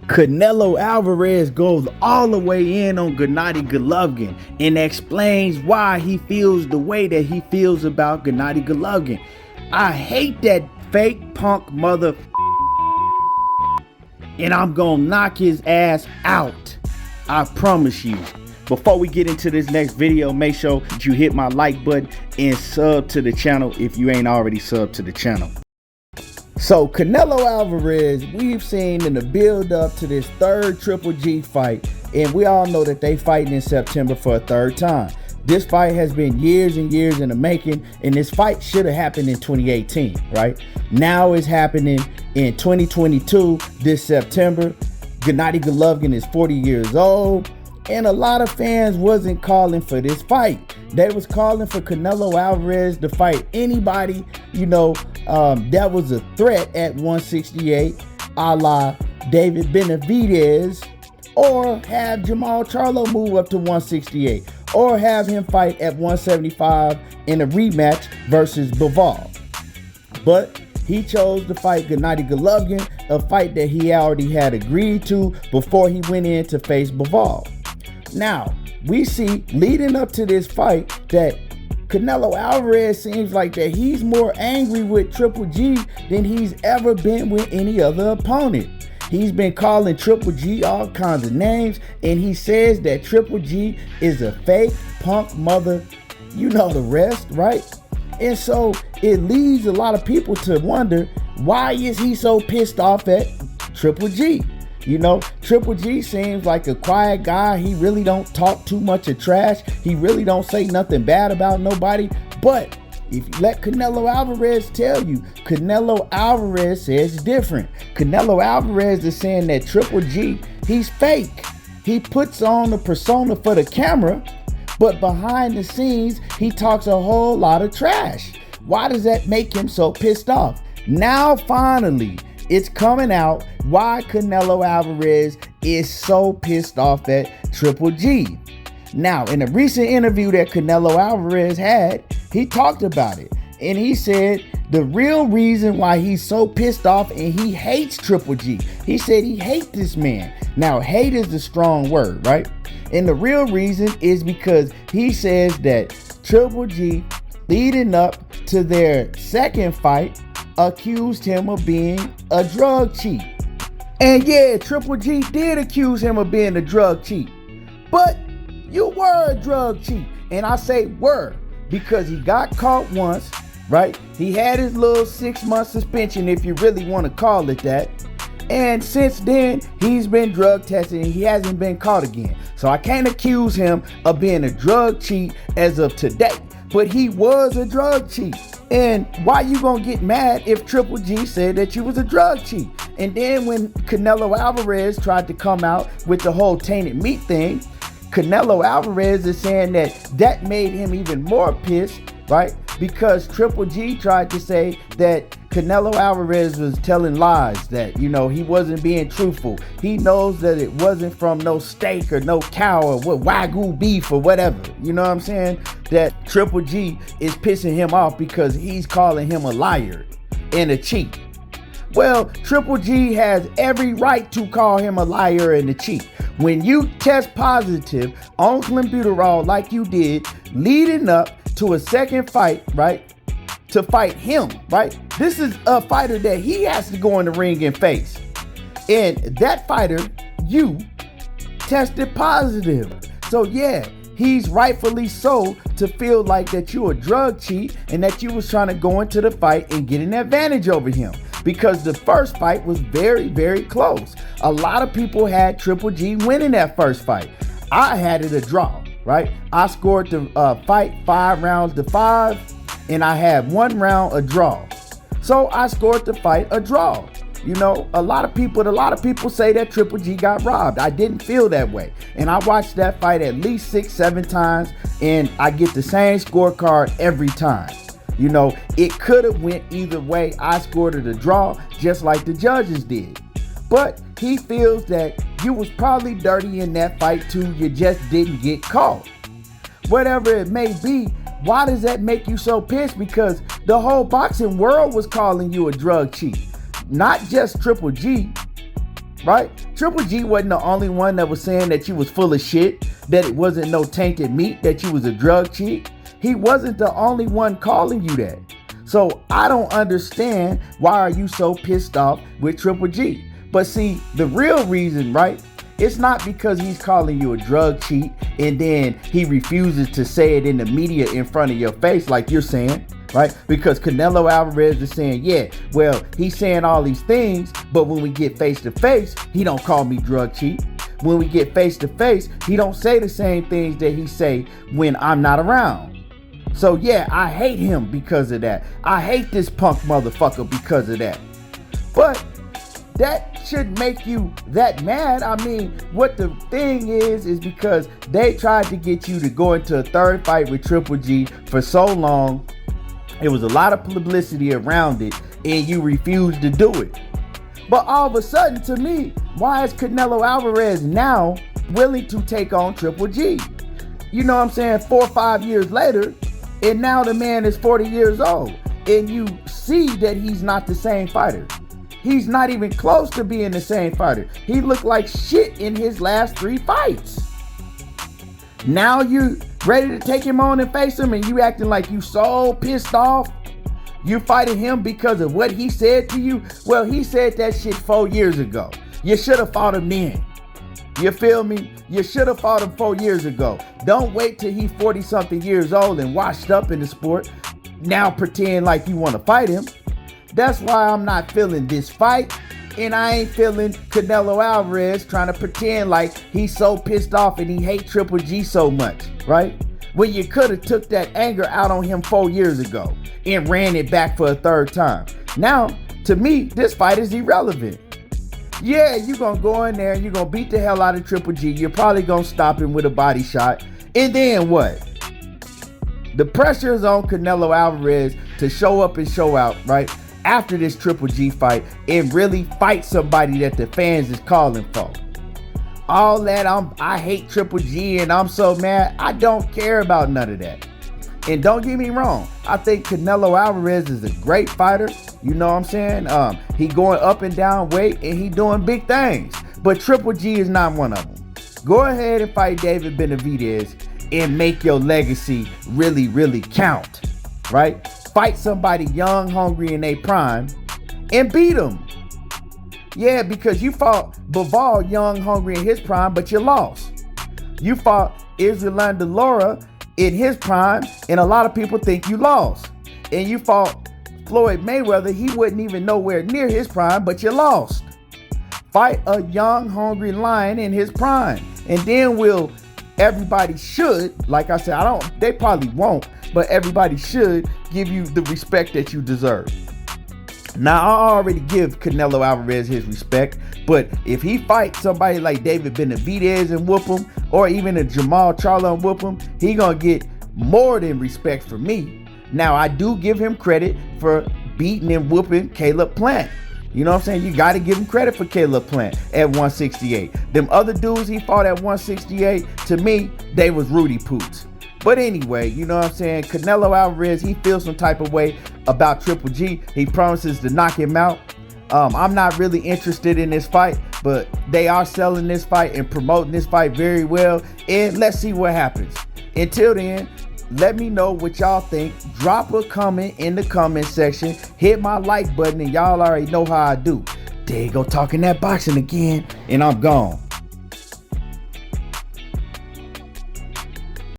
Canelo Alvarez goes all the way in on Gennady Golovkin and explains why he feels the way that he feels about Gennady Golovkin. I hate that fake punk mother, and I'm gonna knock his ass out. I promise you. Before we get into this next video, make sure that you hit my like button and sub to the channel if you ain't already subbed to the channel. So Canelo Alvarez, we've seen in the build up to this third Triple G fight, and we all know that they fighting in September for a third time. This fight has been years and years in the making, and this fight should have happened in 2018, right? Now it's happening in 2022, this September. Gennady Golovkin is 40 years old, and a lot of fans wasn't calling for this fight. They was calling for Canelo Alvarez to fight anybody, that was a threat at 168, a la David Benavidez, or have Jamal Charlo move up to 168, or have him fight at 175 in a rematch versus Bivol. But he chose to fight Gennady Golovkin, a fight that he already had agreed to before he went in to face Bivol. Now, we see leading up to this fight that Canelo Alvarez seems like that he's more angry with Triple G than he's ever been with any other opponent. He's been calling Triple G all kinds of names, and he says that Triple G is a fake punk mother, you know the rest, right? And so it leads a lot of people to wonder, why is he so pissed off at Triple G? Triple G seems like a quiet guy. He really don't talk too much of trash. He really don't say nothing bad about nobody. But if you let Canelo Alvarez tell you, Canelo Alvarez says different. Canelo Alvarez is saying that Triple G, he's fake. He puts on a persona for the camera, but behind the scenes, he talks a whole lot of trash. Why does that make him so pissed off? Now, finally, it's coming out why Canelo Alvarez is so pissed off at Triple G. Now, in a recent interview that Canelo Alvarez had, he talked about it. And he said the real reason why he's so pissed off and he hates Triple G. He said he hates this man. Now, hate is a strong word, right? And the real reason is because he says that Triple G, leading up to their second fight, accused him of being a drug cheat. And yeah, Triple G did accuse him of being a drug cheat. But you were a drug cheat. And I say were because he got caught once, right? He had his little 6-month suspension, if you really want to call it that. And since then, he's been drug tested and he hasn't been caught again. So I can't accuse him of being a drug cheat as of today. But he was a drug cheat. And why you gonna get mad if Triple G said that you was a drug cheat? And then when Canelo Alvarez tried to come out with the whole tainted meat thing, Canelo Alvarez is saying that made him even more pissed, right? Because Triple G tried to say that Canelo Alvarez was telling lies, that, he wasn't being truthful. He knows that it wasn't from no steak or no cow or Wagyu beef or whatever. You know what I'm saying? That Triple G is pissing him off because he's calling him a liar and a cheat. Well, Triple G has every right to call him a liar and a cheat. When you test positive on clenbuterol like you did, leading up to a second fight, right? To fight him, right? This is a fighter that he has to go in the ring and face. And that fighter, you tested positive. So yeah, he's rightfully so to feel like that you a drug cheat and that you was trying to go into the fight and get an advantage over him. Because the first fight was very, very close. A lot of people had Triple G winning that first fight. I had it a draw, right? I scored the fight 5 rounds to 5, and I had 1 round a draw. So I scored the fight a draw. A lot of people say that Triple G got robbed. I didn't feel that way. And I watched that fight at least 6-7 times, and I get the same scorecard every time. It could have went either way. I scored it a draw just like the judges did. But he feels that you was probably dirty in that fight too. You just didn't get caught. Whatever it may be, why does that make you so pissed? Because the whole boxing world was calling you a drug cheat. Not just Triple G. right? Triple G wasn't the only one that was saying that you was full of shit, that it wasn't no tainted meat, that you was a drug cheat. He wasn't the only one calling you that. So I don't understand why are you so pissed off with Triple G. But see, the real reason, right? It's not because he's calling you a drug cheat and then he refuses to say it in the media in front of your face like you're saying, right? Because Canelo Alvarez is saying, yeah, well, he's saying all these things, but when we get face to face, he don't call me drug cheat. When we get face to face, he don't say the same things that he say when I'm not around. So yeah, I hate him because of that. I hate this punk motherfucker because of that. But that shouldn't make you that mad. I mean, what the thing is because they tried to get you to go into a third fight with Triple G for so long. It was a lot of publicity around it, and you refused to do it. But all of a sudden, to me, why is Canelo Alvarez now willing to take on Triple G? You know what I'm saying? 4 or 5 years later, and now the man is 40 years old, and you see that he's not the same fighter. He's not even close to being the same fighter. He looked like shit in his last 3 fights. Now you ready to take him on and face him, and you acting like you so pissed off. You fighting him because of what he said to you? Well, he said that shit 4 years ago. You should have fought him then. You feel me? You should have fought him 4 years ago. Don't wait till he's 40 something years old and washed up in the sport. Now pretend like you want to fight him. That's why I'm not feeling this fight. And I ain't feeling Canelo Alvarez trying to pretend like he's so pissed off and he hates Triple G so much, right? When you could have took that anger out on him 4 years ago and ran it back for a third time. Now, to me, this fight is irrelevant. Yeah, you're going to go in there and you're going to beat the hell out of Triple G. You're probably going to stop him with a body shot. And then what? The pressure is on Canelo Alvarez to show up and show out, right? After this Triple G fight and really fight somebody that the fans is calling for. All that I hate Triple G and I'm so mad. I don't care about none of that. And don't get me wrong, I think Canelo Alvarez is a great fighter. You know what I'm saying? He going up and down weight and he doing big things. But Triple G is not one of them. Go ahead and fight David Benavidez and make your legacy really, really count, right? Fight somebody young, hungry in their prime and beat them. Yeah, because you fought Bivol young, hungry in his prime, but you lost. You fought Israel De Lara in his prime, and a lot of people think you lost. And you fought Floyd Mayweather, he wasn't even nowhere near his prime, but you lost. Fight a young, hungry lion in his prime. And then everybody should, like I said, they probably won't, but everybody should give you the respect that you deserve. Now, I already give Canelo Alvarez his respect, but if he fights somebody like David Benavidez and whoop him, or even a Jamal Charlo and whoop him, he gonna get more than respect from me. Now, I do give him credit for beating and whooping Caleb Plant. You know what I'm saying? You got to give him credit for Caleb Plant at 168. Them other dudes he fought at 168, to me, they was Rudy Poots. But anyway, you know what I'm saying? Canelo Alvarez, he feels some type of way about Triple G. He promises to knock him out. I'm not really interested in this fight, but they are selling this fight and promoting this fight very well. And let's see what happens. Until then, let me know what y'all think. Drop a comment in the comment section. Hit my like button, and y'all already know how I do. There you go, talking that boxing again, and I'm gone.